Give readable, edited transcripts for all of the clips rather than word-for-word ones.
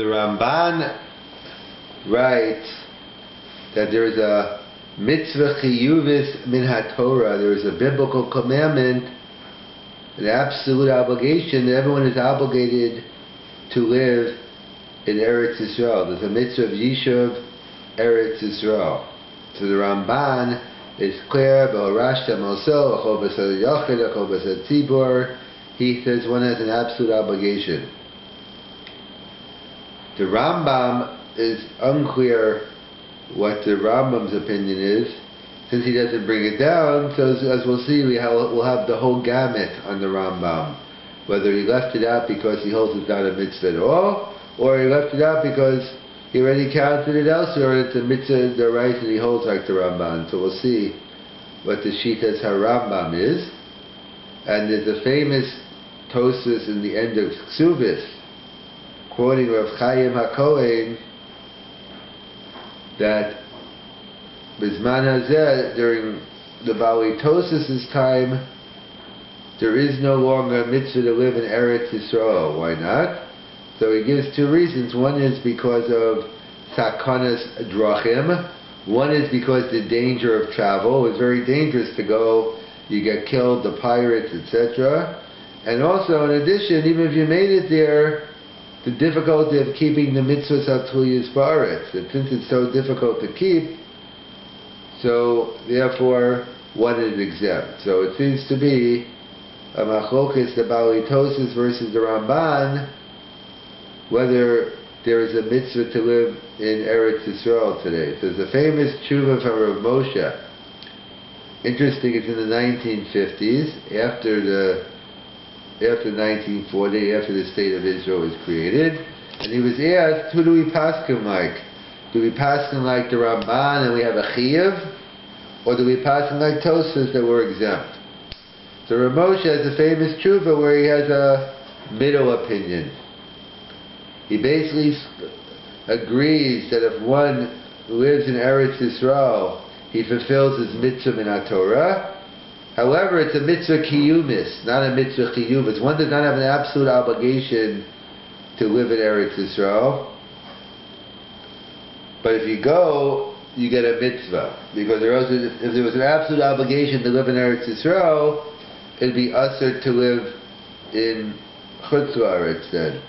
The Ramban writes that there is a mitzvah chiyuvis min haTorah. There is a biblical commandment, an absolute obligation that everyone is obligated to live in Eretz Israel. There's a mitzvah of Yishuv Eretz Israel. So the Ramban is clear. He says one has an absolute obligation. The Rambam is unclear what the Rambam's opinion is, since he doesn't bring it down. So as we'll see, we'll have the whole gamut on the Rambam, whether he left it out because he holds it's not a mitzvah at all, or he left it out because he already counted it elsewhere. It's a mitzvah d'oraisa that he holds like the Ramban. So we'll see what the Shitas HaRambam is. And there's a famous Tosfos in the end of Ksuvis, quoting Rav Chaim HaKohen, that Bizman Hazeh, during the Bali Tosfos' time, there is no longer a mitzvah to live in Eretz Israel. Why not? So he gives two reasons. One is because of Sakanas Drachim. One is because the danger of travel. It's very dangerous to go. You get killed, the pirates, etc. And also, in addition, even if you made it there, the difficulty of keeping the mitzvahs hatuyos ba'aretz. That since it's so difficult to keep, so therefore one is exempt. So it seems to be a machlokes, the Bali Tosfos versus the Ramban, whether there is a mitzvah to live in Eretz Israel today. So there's a famous tshuva from Rav Moshe. Interesting, it's in the 1950s, after 1940, after the State of Israel was created, and he was asked, who do we paskin like? Do we paskin like the Ramban and we have a chiyuv, or do we paskin like Tosfos that we're exempt? So Rav Moshe has a famous tshuva where he has a middle opinion. He basically agrees that if one lives in Eretz Israel, he fulfills his mitzvah min haTorah. However, it's a mitzvah kiyumis, not a mitzvah chiyuvis. One does not have an absolute obligation to live in Eretz Israel. But if you go, you get a mitzvah. Because if there was an absolute obligation to live in Eretz Israel, it'd be usher to live in Chutz La'aretz then.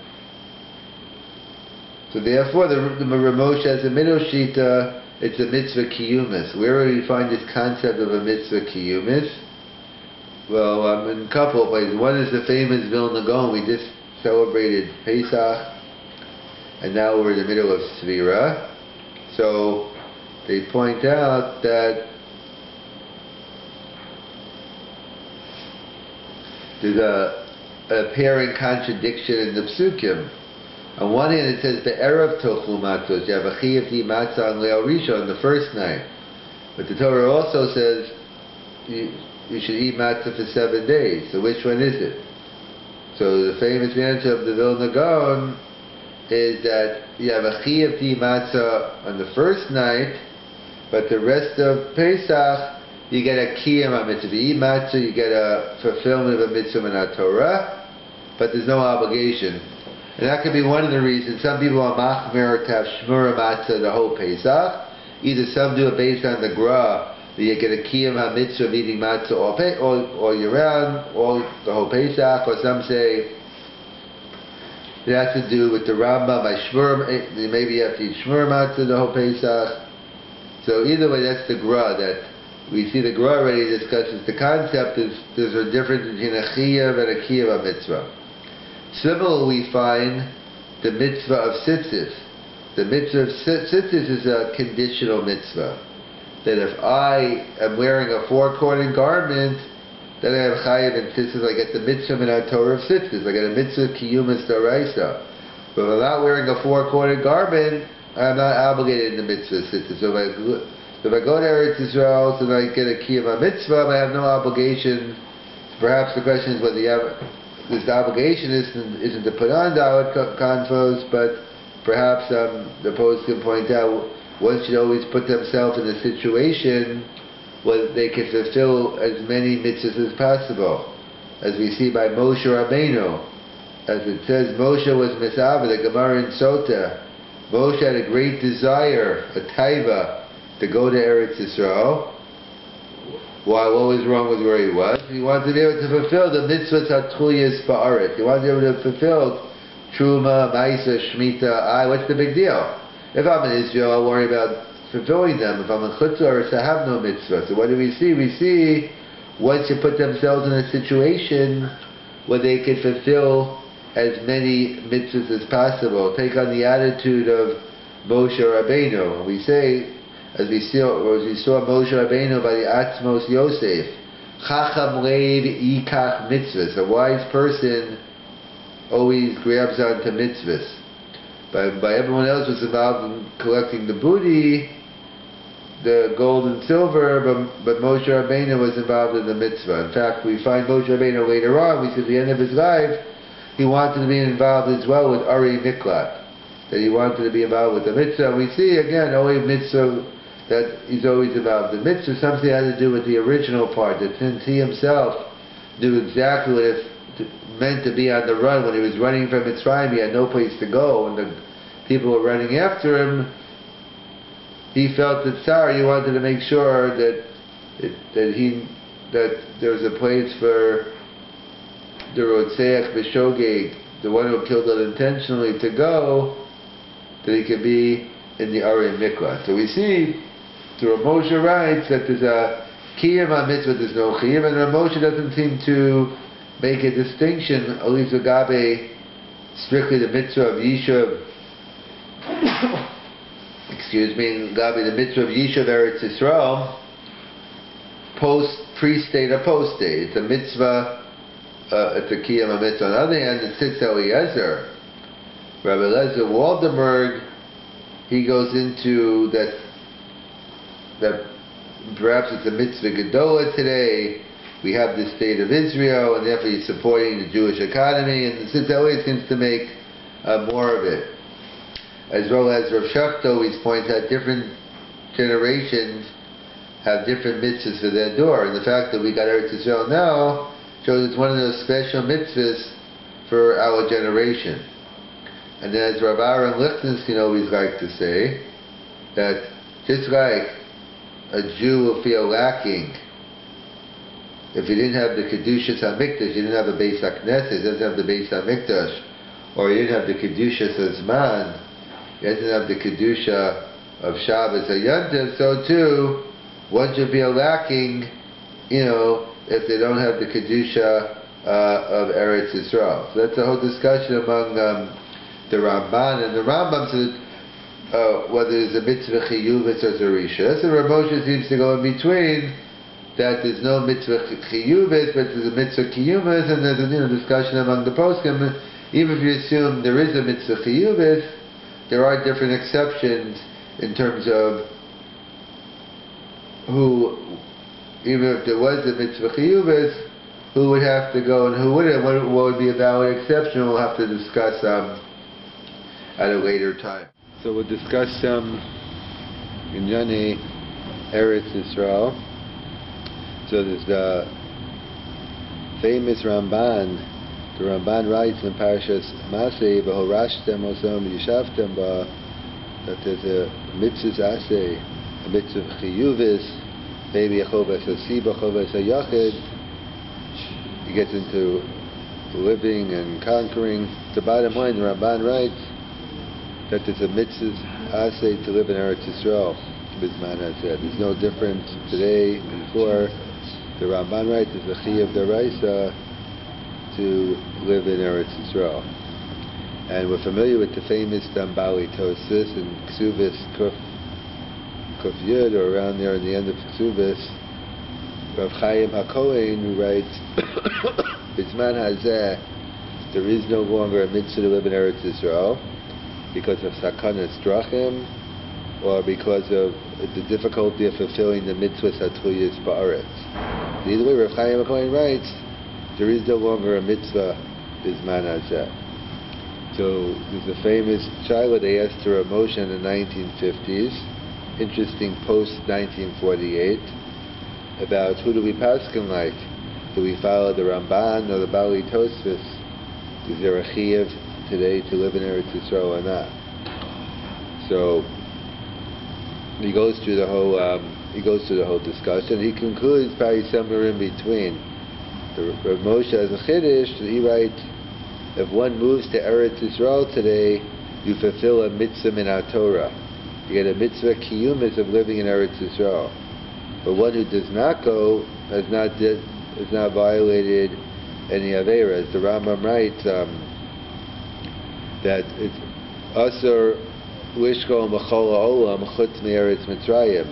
So therefore, the Rav Moshe has a middle shita, it's a mitzvah kiyumis. Where do we find this concept of a mitzvah kiyumis? Well, in a couple of places. One is the famous Vilna Gaon. We just celebrated Pesach, and now we're in the middle of Svira. So they point out that there's a apparent contradiction in the psukim. On one hand, it says be'erev tochlu matzos. You have a chiyuv to eat matzah on Leil Rishon, the first night. But the Torah also says you should eat matzah for 7 days. So which one is it? So the famous answer of the Vilna Gaon is that you have a chiyuv to eat matzah on the first night, but the rest of Pesach you get a kiyum on mitzvah. If you eat matzah, you get a fulfillment of a mitzvah min haTorah, but there's no obligation. And that could be one of the reasons. Some people are machmer to have shmura matzah the whole Pesach. Either some do it based on the gra, that you get a kiyum ha-mitzvah of eating matzah all year round, the whole Pesach, or some say it has to do with the Rambam by shmur, maybe you have to eat shmura matzah the whole Pesach. So either way, that's the gra. That we see the gra already discusses the concept is there's a difference between a chiyuv and a kiyuv ha-mitzvah. Similarly, we find the mitzvah of tzitzis. The mitzvah of tzitzis is a conditional mitzvah. That if I am wearing a 4-cornered garment, then I have chayiv and tzitzis. I get the mitzvah min haTorah of tzitzis. I get a mitzvah kiyumis d'oraisa. But if I'm not wearing a 4-cornered garment, I'm not obligated in the mitzvah of tzitzis. So if I go to Eretz Israel, so I get a kiyuv mitzvah, I have no obligation. Perhaps the question is whether you have this obligation isn't to put on da'at konfos, but perhaps the post can point out one should always put themselves in a situation where they can fulfill as many mitzvahs as possible. As we see by Moshe Rabbeinu, as it says, Moshe was Mesava, the Gemara in Sota. Moshe had a great desire, a taiva, to go to Eretz Israel. Why? What was wrong with where he was? He wanted to be able to fulfill the mitzvahs hatchuyas ba'aretz. He wanted to be able to fulfill Truma, Maisa, Shemitah. What's the big deal? If I'm in Israel, I'll worry about fulfilling them. If I'm in Chutzor, I have no mitzvah. So what do we see? We see once you put themselves in a situation where they can fulfill as many mitzvahs as possible, take on the attitude of Moshe Rabbeinu. We say, as we saw Moshe Rabbeinu by the Atzmos Yosef, Chacham Lev Yikach Mitzvahs. A wise person always grabs onto mitzvahs. By everyone else was involved in collecting the booty, the gold and silver, but Moshe Rabbeinu was involved in the mitzvah. In fact, we find Moshe Rabbeinu later on, we see at the end of his life, he wanted to be involved as well with Ari Miklat, that he wanted to be involved with the mitzvah. We see again, only mitzvah, that he's always involved. The mitzvah something had to do with the original part, that since he himself knew exactly what it meant to be on the run, when he was running from Mitzrayim, he had no place to go, and the people were running after him, he felt that he wanted to make sure that there was a place for the Rotzeach B'Shogeg, the one who killed unintentionally, to go, that he could be in the Arei Mikla. So we see, through Moshe writes that there's a Kiyam on mitzvah, there's no Kiyam, and Moshe doesn't seem to make a distinction, at least Gabe, strictly the mitzvah of Yishuv, Gabe, the mitzvah of Yishuv Eretz Israel, pre-state or post-state. It's a mitzvah, it's a kiyam mitzvah. On the other hand, it sits Eliezer. Rabbi Eliezer Waldenberg, he goes into that perhaps it's a mitzvah gedola today. We have the state of Israel, and therefore he's supporting the Jewish economy, and the Sitz Eliezer seems to make more of it. As well as Rav Shach always points out, different generations have different mitzvahs for their door, and the fact that we got Eretz Israel now shows it's one of those special mitzvahs for our generation. And then as Rav Aaron Lichtenstein always liked to say, that just like a Jew will feel lacking if he didn't have the Kedushas HaMikdash, he didn't have the Beis HaKnesset, he doesn't have the Beis HaMikdash, or he didn't have the Kedushas HaZman, he doesn't have the Kedusha of Shabbos or Yontif, so too, one should feel lacking, if they don't have the Kedusha of Eretz Israel. So that's a whole discussion among the Ramban, and the Rambam said whether it's a mitzvah chiyuvis or zerisha. So Rav Moshe seems to go in between, that there's no mitzvah chiyuvis, but there's a mitzvah kiyumis, and there's a discussion among the poskim. Even if you assume there is a mitzvah chiyuvis, there are different exceptions in terms of who, even if there was a mitzvah chiyuvis, who would have to go and who wouldn't. What would be a valid exception? We'll have to discuss at a later time. So we'll discuss in Yane Eretz Israel. So there's the famous Ramban. The Ramban writes in Parshas Masei, "V'horashtem osam yishavtem ba," that there's a mitzvah aseh, a mitzvah chiyuvis, maybe a chovas hasiba, chovas hayachid. He gets into living and conquering. The bottom line, the Ramban writes that there's a mitzvah aseh to live in Eretz Israel. Bisman has said there's no difference today and before. The Ramban writes there's a chiyuv deraisa to live in Eretz Israel. And we're familiar with the famous Dambali Tosis and Ksuvis Kuf Yud, or around there in the end of Ksuvis, Rav Chaim HaKohen, who writes, Bisman Hazeh, there is no longer a mitzvah to live in Eretz Israel because of Sakanas Drachim, or because of the difficulty of fulfilling the mitzvahs Hatluyas Ba'aretz. Either way, Rav Chaim HaKohen writes, there is no longer a mitzvah Bisman Hazeh. So there's a famous child they asked to Rav Moshe in the 1950s, interesting post-1948, about who do we paskin like? Do we follow the Ramban or the Bali Tosfos? Is there a chiyuv today to live in Eretz Israel or not? So he goes through the whole discussion. He concludes probably somewhere in between. The Rav Moshe has a chiddush that he writes, if one moves to Eretz Israel today, you fulfill a mitzvah min Torah. You get a mitzvah kiyumis of living in Eretz Israel. But one who does not go has not violated any averas. The Rambam writes that it's asur lishkol mechol ha'olam chutz me'eretz Mitzrayim.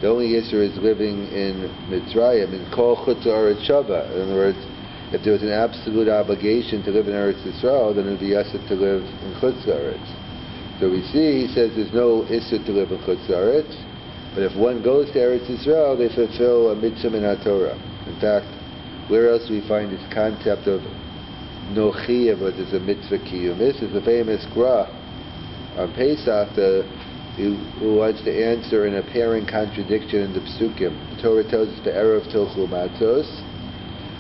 The only issue is living in Mitzrayim, in kol chutz ha'aretz shava. In other words, if there was an absolute obligation to live in Eretz Israel, then it would be asur to live in chutz ha'aretz. So we see, he says there's no issue to live in chutz ha'aretz, but if one goes to Eretz Israel, they fulfill a mitzvah min Torah. In fact, where else do we find this concept of no chiyuv, but there's a mitzvah kiyum? This is the famous gra on Pesach, who wants to answer an apparent contradiction in the psukim. The Torah tells us the erev tochlu matzos.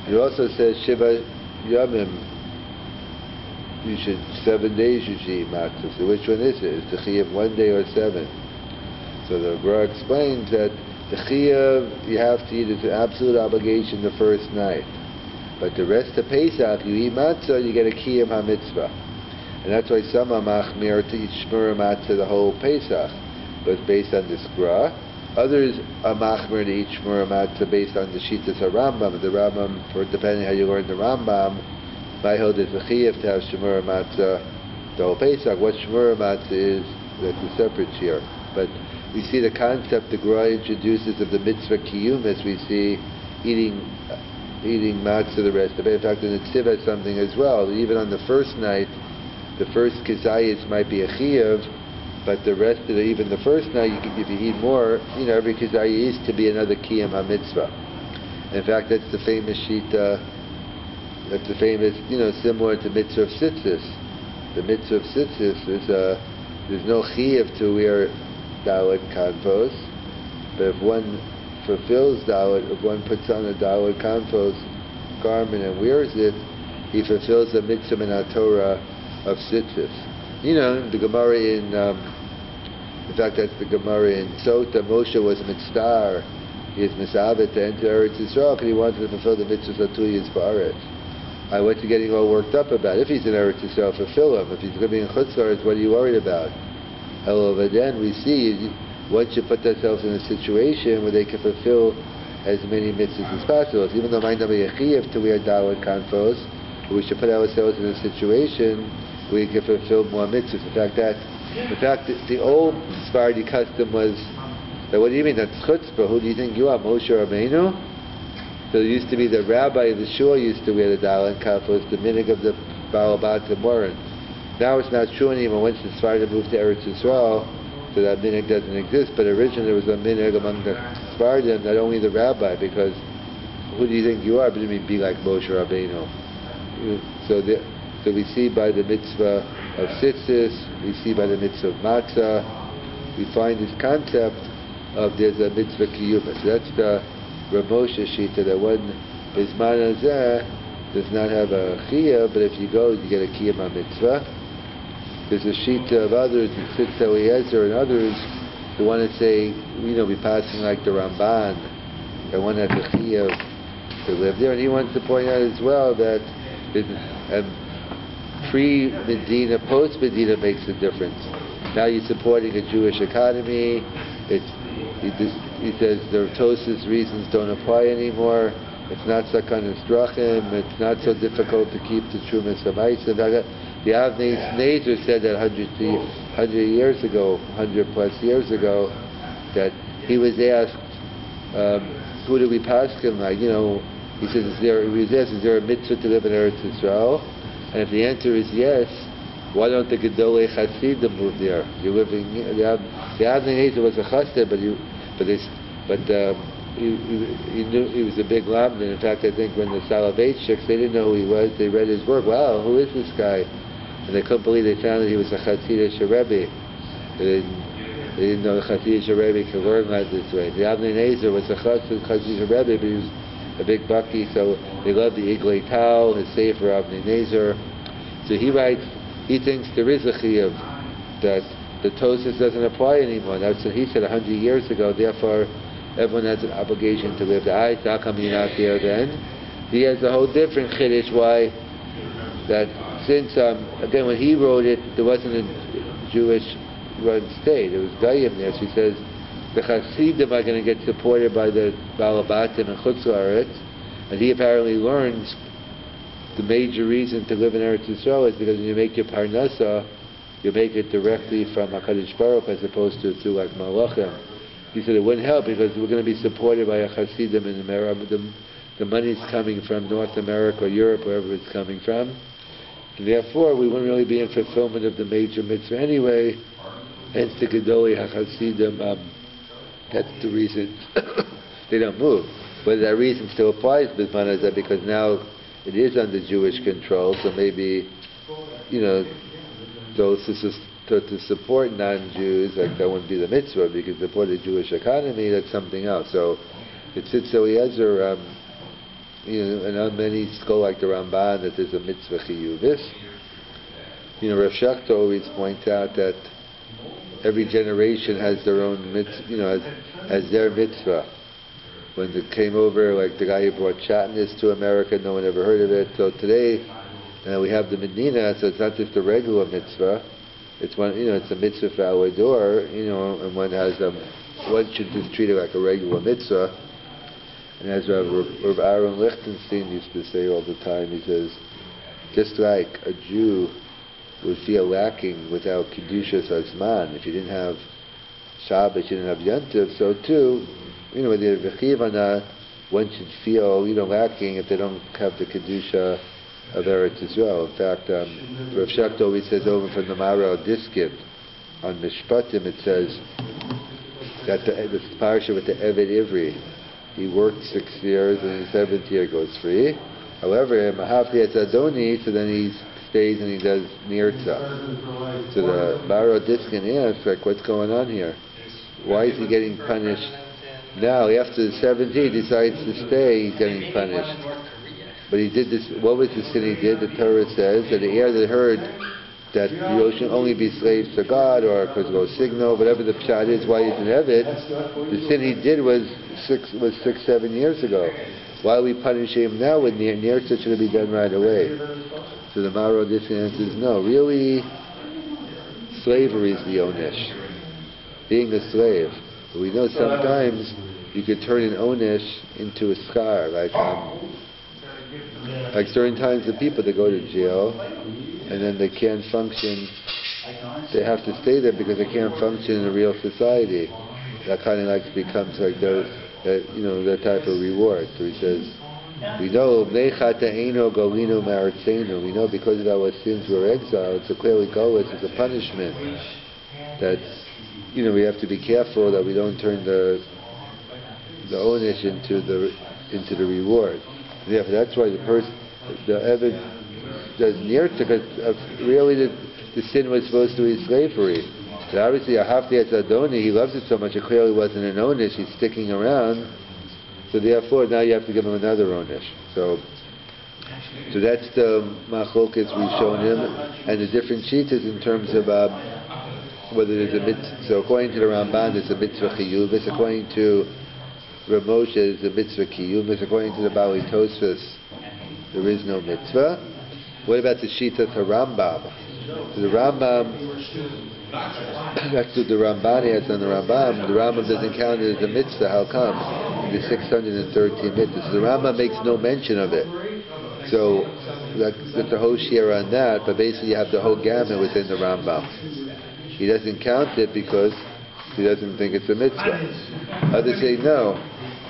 It also says shiva yamim. 7 days you should eat matzah. So which one is it? Is the chiyuv 1 day or 7? So the Gemara explains that the chiyuv you have to eat is an absolute obligation the first night. But the rest of Pesach, you eat matzah, you get a kiyum ha-mitzvah. And that's why some are machmir to eat shmura matzah the whole Pesach. But it's based on this gra. Others are machmir to eat shmura matzah based on the shittas ha-Rambam. The Rambam, depending how you learn the Rambam, I hold it's a chiyuv to have shmura matzah the whole Pesach. What shmura matzah is, that's a separate shir. But we see the concept the Gra introduces of the mitzvah kiyumis. We see eating matzah the rest of it. In fact, in the tzivah something as well. Even on the first night, the first kizayis might be a chiyuv, but the rest of even the first night, if you eat more, every kizayis is to be another kiyum ha-mitzvah. In fact, that's the famous shita. That's the famous, similar to mitzvah of tzitzis. The mitzvah of tzitzis is there's no chiyuv to wear da'alad kanfos, but if one fulfills da'alad, if one puts on a da'alad kanfos garment and wears it, he fulfills the mitzvah min Torah of tzitzis. The Gemara in fact that's the Gemara in Sota, Moshe was mitzvah, he is misavet to enter Eretz Israel because he wanted to fulfill the mitzvahs of 2 years ba'aretz. What's he getting all worked up about? If he's in Eretz Israel, fulfill him. If he's living in chutz ha'aretz, what are you worried about? However, then we see one should put themselves in a situation where they can fulfill as many mitzvahs as possible. So even though it might not be a chiyuv to wear da'alad kanfos, we should put ourselves in a situation where we can fulfill more mitzvahs. In fact, the old Sephardi custom was that, what do you mean? That's chutzpah. Who do you think you are, Moshe Rabbeinu? So there used to be the rabbi of the shul used to wear the da'alad kanfos, the minig of the Baal Batim weren't. Now it's not true anymore. Once the Sephardim moved to Eretz Israel, so that minig doesn't exist. But originally there was a minig among the Sephardim, not only the rabbi, because who do you think you are? But you mean be like Moshe Rabbeinu. So we see by the mitzvah of tzitzis, we see by the mitzvah of matzah, we find this concept of there's a mitzvah kiyuba. So that's the Rav Moshe shita, that one bisman hazeh does not have a chiyah, but if you go, you get a kiyum ha-mitzvah. There's a shita of others, the Tzitz Eliezer and others, who want to say, be passing like the Ramban, that one has a chiyah to live there. And he wants to point out as well that pre-Medina, post-Medina makes a difference. Now you're supporting a Jewish economy. He says the Tosas reasons don't apply anymore. It's not Sakan Estrachim. It's not so difficult to keep the Trumas HaMaisa. The Avnei Nezer said that 100 years ago, 100 plus years ago, that he was asked, who do we pass him like? He says, is there a mitzvah to live in Eretz Israel? And if the answer is yes, why don't the Gedolei Hasidim move there? You're living. The Avnei Nezer was a chassid, he knew he was a big lamdan. In fact, I think when the Soloveitchiks, they didn't know who he was. They read his work. Wow, who is this guy? And they couldn't believe they found that he was a Hasidic Rebbe. They didn't know the Hasidic Rebbe could learn like this way. The Avnei Nezer was a Hasidic Rebbe, but he was a big bucky, so they loved the Iglei Tal, his Sefer Avnei Nezer. So he writes, he thinks there is a chiyuv, that the Tosas doesn't apply anymore. That's what he said 100 years ago. Therefore, everyone has an obligation to live the ayat. How come you're not there then? He has a whole different chiddush why that since again when he wrote it, there wasn't a Jewish run state. It was Goyim there. So he says the Hasidim are going to get supported by the Balabatim and Chutz La'aretz, and he apparently learns the major reason to live in Eretz Israel is because when you make your parnasa, you make it directly from HaKadosh Baruch as opposed to through like Malachim. He said it wouldn't help because we're going to be supported by a Hasidim in America. The money's coming from North America or Europe, wherever it's coming from. And therefore, we wouldn't really be in fulfillment of the major mitzvah anyway. Hence the Gedolei HaChasidim, that's the reason they don't move. But that reason still applies, Bisman, is that because now it is under Jewish control, so maybe, those to support non-Jews, like that wouldn't be the mitzvah, because to support the Jewish economy, that's something else. So it's Eliezer, and many go like the Ramban that there's a mitzvah chiyuvis. Rav Shachta always points out that every generation has their own mitzvah, has their mitzvah. When they came over, like the guy who brought chatness to America, no one ever heard of it. So today, we have the Medina, so it's not just a regular mitzvah. It's one, it's a mitzvah for our door, and one should just treat it like a regular mitzvah. And as Rav Aaron Lichtenstein used to say all the time, he says, just like a Jew would feel lacking without Kedushas Hazman, if you didn't have Shabbat, you didn't have Yantiv, so too, whether you're V'chiv or not, one should feel, lacking if they don't have the Kedusha of Eretz Israel. In fact, Rav Shachta always says over from the Mara Diskin, on Mishpatim it says that the Parsha with the Eved Ivri, he worked 6 years and the 7th year goes free. However, Mahafli Adoni, so then he stays and he does Nirtza. So the Mara Diskin asks, like, what's going on here? Why is he getting punished now? After the 7th year, he decides to stay, he's getting punished. But he did this, what was the sin he did? The Torah says that the air that heard that you should only be slaves to God, or because of signal, whatever the pshat is, why he's in Evid, the sin he did was 6-7 years ago. Why are we punishing him now with Nirtza? Should it be done right away? So the Maro Diskin answers, no, really, slavery is the Onesh. Being a slave. But we know sometimes you could turn an Onesh into a scar, like certain times the people that go to jail and then they can't function, they have to stay there because they can't function in a real society. That kind of becomes like that type of reward. So he says, we know because of our sins we're exiled, so clearly Golas is a punishment. That's, we have to be careful that we don't turn the Onish into the reward. Therefore, that's why the Eved does Nirtza, because really the sin was supposed to be slavery. But obviously, Ahafti Adoni, he loves it so much, it clearly wasn't an Onish, he's sticking around. So therefore, now you have to give him another Onish. So that's the Machlokes we've shown him, and the different sheets in terms of whether there's a mitzvah. So according to the Ramban, there's a mitzvah chiyuv. According to Rav Moshe, there's a mitzvah kiyum. According to the Bali Tosfos, there is no mitzvah. What about the Shita to Rambam? So the Rambam, that's what the Ramban has on the Rambam. The Rambam doesn't count it as a mitzvah. How come? The 613 mitzvahs. So the Rambam makes no mention of it. So that's the whole share on that. But basically, you have the whole gamut within the Rambam. He doesn't count it because he doesn't think it's a mitzvah. Others say no.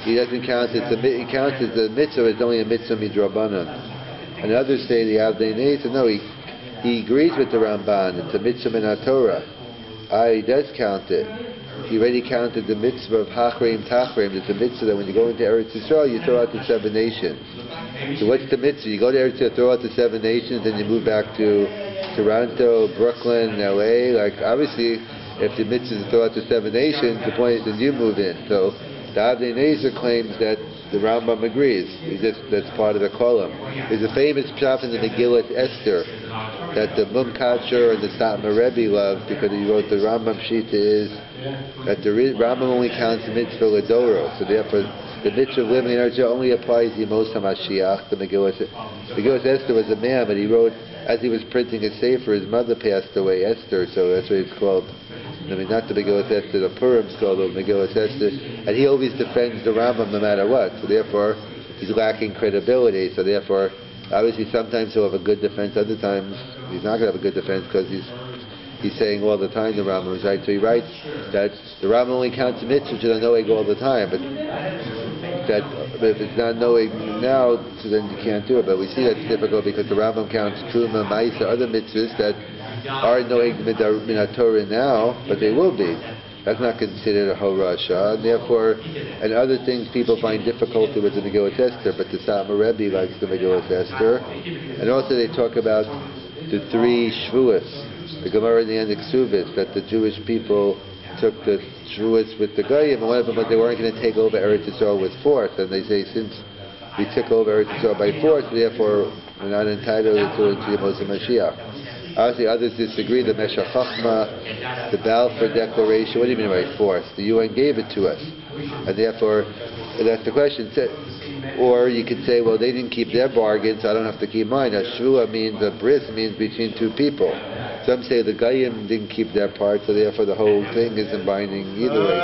He doesn't count it. He counts it as a mitzvah. It's only a mitzvah midrabanan. And others say the Avdei Nei. So no, he agrees with the Ramban. It's a mitzvah min HaTorah. He does count it. He already counted the mitzvah of Hachreim Tachreim. It's a mitzvah that when you go into Eretz Israel, you throw out the 7 nations. So what's the mitzvah? You go to Eretz Israel, throw out the 7 nations, and you move back to Toronto, Brooklyn, LA. Like obviously, if the mitzvah is to throw out the 7 nations, the point is that you move in. So the Avnei Nezer claims that the Rambam agrees. That's part of the column. There's a famous pshat in the Megillat Esther that the Mumkacher and the Satmar Rebbe love, because he wrote the Rambam Shita, is that the Rambam only counts mitzvah l'doro, so therefore the mitzvah of living in Eretz Israel only applies to Yemos HaMashiach. The Megillas Esther was a man, but he wrote, as he was printing a sefer, his mother passed away, Esther, so that's why it's called, I mean, not the Megillas Esther, the Purim's called the Megillas Esther, and he always defends the Rambam no matter what, so therefore he's lacking credibility, so therefore obviously sometimes he'll have a good defense, other times he's not going to have a good defense because he's saying all the time the Rambam is right. So he writes that the Rambam only counts mitzvahs which are knowing all the time, but if it's not knowing now, so then you can't do it. But we see that's difficult because the Rambam counts Truma, Maisa, other mitzvahs that are knowing Minat Torah now, but they will be. That's not considered a Horasha, and therefore, and other things people find difficulty with the Megillas Esther, but the Satmar Rebbe likes the Megillas Esther. And also they talk about the three Shvuas, the Gemara in the end of Ksubis, that the Jewish people took the Shvuas with the Goyim, and one of them was they weren't going to take over Eretz Israel with force, and they say since we took over Eretz Israel by force, therefore we're not entitled to Yemos HaMashiach. Obviously, others disagree. The Meshach Chochmah, the Balfour Declaration. What do you mean by force? The UN gave it to us, and therefore, that's the question. Or you could say, well, they didn't keep their bargain, so I don't have to keep mine. A shvua means, a bris means between two people. Some say the Goyim didn't keep their part, so therefore the whole thing isn't binding either way.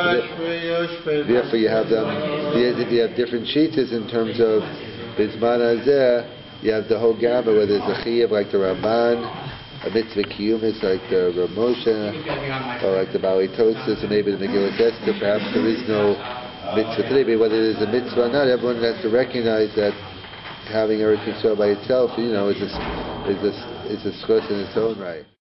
So therefore, you have them. If you have different sheets in terms of Bizman Hazeh, you have the whole gamut where there's a chiyuv like the Ramban, a mitzvah kiyumis like the Rav Moshe, or like the Bali Tosis, or maybe the Megillas Esther. Perhaps there is no mitzvah today, but whether there's a mitzvah or not, everyone has to recognize that having Eretz Yisrael by itself, is a schus in its own right.